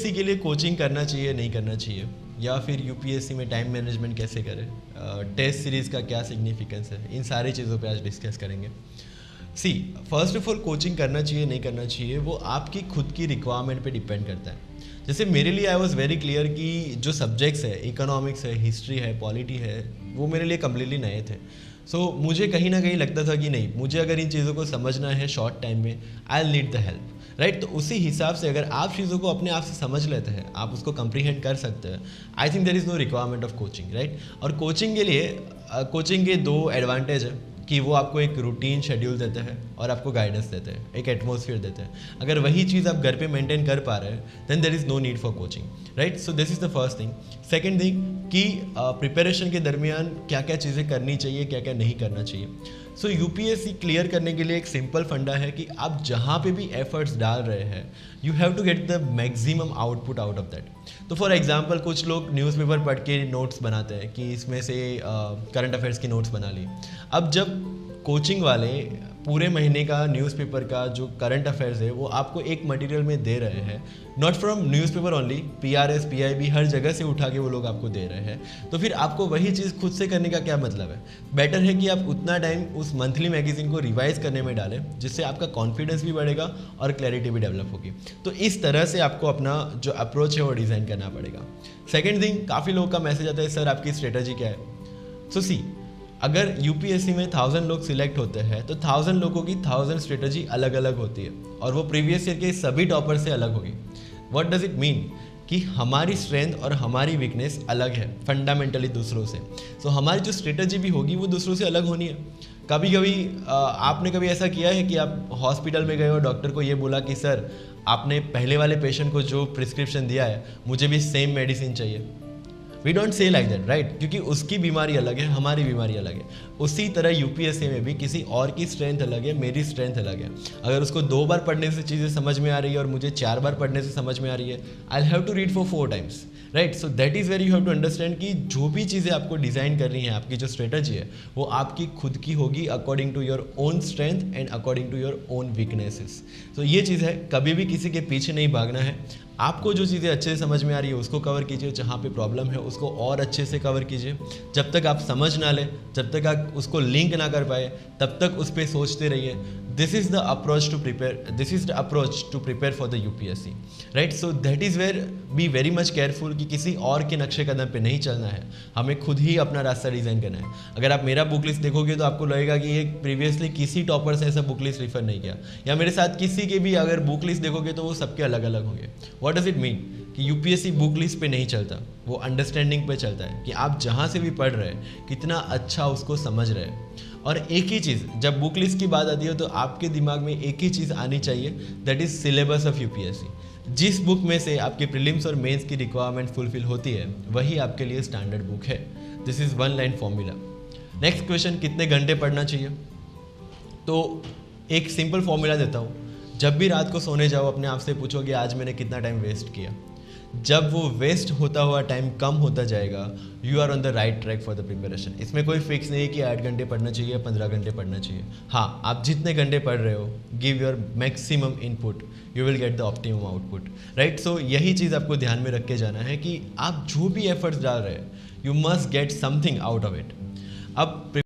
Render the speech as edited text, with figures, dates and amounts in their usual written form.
UPSC के लिए coaching करना चाहिए नहीं करना चाहिए, या फिर यूपीएससी में टाइम मैनेजमेंट कैसे करें, टेस्ट सीरीज़ का क्या सिग्निफिकेंस है, इन सारी चीज़ों पे आज डिस्कस करेंगे। सी, फर्स्ट ऑफ ऑल कोचिंग करना चाहिए नहीं करना चाहिए वो आपकी खुद की रिक्वायरमेंट पे डिपेंड करता है। जैसे मेरे लिए आई वॉज वेरी क्लियर कि जो सब्जेक्ट्स है, इकोनॉमिक्स है, हिस्ट्री है, पॉलिटी है, वो मेरे लिए कम्प्लीटली नए थे। सो मुझे कहीं ना कहीं लगता था कि नहीं, मुझे अगर इन चीज़ों को समझना है शॉर्ट टाइम में, I need the help, right. तो उसी हिसाब से अगर आप चीज़ों को अपने आप से समझ लेते हैं, आप उसको कंप्रीहेंड कर सकते हैं, I think there is no requirement of coaching, right. और कोचिंग के लिए कोचिंग के दो एडवांटेज है कि वो आपको एक रूटीन शेड्यूल देते हैं और आपको गाइडेंस देते हैं, एक एटमॉस्फेयर देते हैं। अगर वही चीज़ आप घर पे मेंटेन कर पा रहे हैं then there is no need for coaching, right. So this is the first thing. Second thing कि प्रिपरेशन के दरमियान क्या क्या चीज़ें करनी चाहिए, क्या क्या नहीं करना चाहिए। सो यूपीएससी क्लियर करने के लिए एक सिंपल फंडा है कि आप जहाँ पे भी एफर्ट्स डाल रहे हैं, you have to get the maximum output out of that. तो फॉर एग्जांपल कुछ लोग न्यूज़पेपर पढ़ के नोट्स बनाते हैं कि इसमें से करंट अफेयर्स की नोट्स बना ली। अब जब कोचिंग वाले पूरे महीने का न्यूज़पेपर का जो करंट अफेयर्स है वो आपको एक मटेरियल में दे रहे हैं, not from newspaper only, PRS, PIB, हर जगह से उठा के वो लोग आपको दे रहे हैं, तो फिर आपको वही चीज़ खुद से करने का क्या मतलब है। बेटर है कि आप उतना टाइम उस मंथली मैगजीन को रिवाइज करने में डालें जिससे आपका कॉन्फिडेंस भी बढ़ेगा और क्लैरिटी भी डेवलप होगी। तो इस तरह से आपको अपना जो अप्रोच है वो डिज़ाइन करना पड़ेगा। सेकेंड थिंग, काफ़ी लोगों का मैसेज आता है सर आपकी स्ट्रेटजी क्या है। सो सी, अगर यूपीएससी में 1000 लोग सिलेक्ट होते हैं तो 1000 लोगों की 1000 स्ट्रेटजी अलग अलग होती है और वो प्रीवियस ईयर के सभी टॉपर से अलग होगी। व्हाट डज इट मीन कि हमारी स्ट्रेंथ और हमारी वीकनेस अलग है फंडामेंटली दूसरों से। सो हमारी जो स्ट्रेटजी भी होगी वो दूसरों से अलग होनी है। कभी कभी आपने कभी ऐसा किया है कि आप हॉस्पिटल में गए और डॉक्टर को ये बोला कि सर आपने पहले वाले पेशेंट को जो प्रिस्क्रिप्शन दिया है मुझे भी सेम मेडिसिन चाहिए। We don't say like that, right, क्योंकि उसकी बीमारी अलग है, हमारी बीमारी अलग है। उसी तरह यूपीएससी में भी किसी और की स्ट्रेंथ अलग है, मेरी स्ट्रेंथ अलग है। अगर उसको 2 बार पढ़ने से चीज़ें समझ में आ रही है और मुझे 4 बार पढ़ने से समझ में आ रही है, I have to read for 4 times, right. So that is where you have to understand कि जो भी चीज़ें आपको डिज़ाइन करनी है, आपकी जो स्ट्रेटजी है वो आपकी खुद की होगी according to your own strength and according to your own weaknesses. तो ये चीज़ है, कभी भी किसी के पीछे नहीं भागना है। आपको जो चीज़ें अच्छे से समझ में आ रही है उसको कवर कीजिए, जहाँ पे प्रॉब्लम है उसको और अच्छे से कवर कीजिए। जब तक आप समझ ना लें, जब तक आप उसको लिंक ना कर पाए, तब तक उस पर सोचते रहिए। This is the approach to prepare, this is the approach to prepare for the UPSC, right. So that is where be very much careful कि किसी और के नक्शे कदम पे नहीं चलना है, हमें खुद ही अपना रास्ता डिज़ाइन करना है। अगर आप मेरा बुक लिस्ट देखोगे तो आपको लगेगा कि ये प्रीवियसली किसी टॉपर से ऐसा बुक लिस्ट रिफर नहीं किया, या मेरे साथ किसी के भी अगर बुक लिस्ट देखोगे तो वो सबके अलग अलग होंगे। व्हाट डज इट मीन कि यूपीएससी बुक लिस्ट पे नहीं चलता, वो अंडरस्टैंडिंग पे चलता है कि आप जहाँ से भी पढ़ रहे हैं कितना अच्छा उसको समझ रहे हैं। और एक ही चीज़, जब बुक लिस्ट की बात आती है तो आपके दिमाग में एक ही चीज़ आनी चाहिए, that is syllabus of UPSC. जिस बुक में से आपके प्रीलिम्स और मेंस की रिक्वायरमेंट फुलफिल होती है वही आपके लिए स्टैंडर्ड बुक है। This is 1 line formula. Next question, कितने घंटे पढ़ना चाहिए। तो एक सिंपल फॉर्मूला देता हूँ, जब भी रात को सोने जाओ अपने आप से पूछो कि आज मैंने कितना टाइम वेस्ट किया। जब वो वेस्ट होता हुआ टाइम कम होता जाएगा, you are on the right track for the preparation. इसमें कोई फिक्स नहीं है कि 8 घंटे पढ़ना चाहिए, 15 घंटे पढ़ना चाहिए। हाँ, आप जितने घंटे पढ़ रहे हो, give your maximum input, you will get the optimum output, right. So यही चीज़ आपको ध्यान में रख के जाना है कि आप जो भी एफर्ट्स डाल रहे हैं, you must get something out of it. अब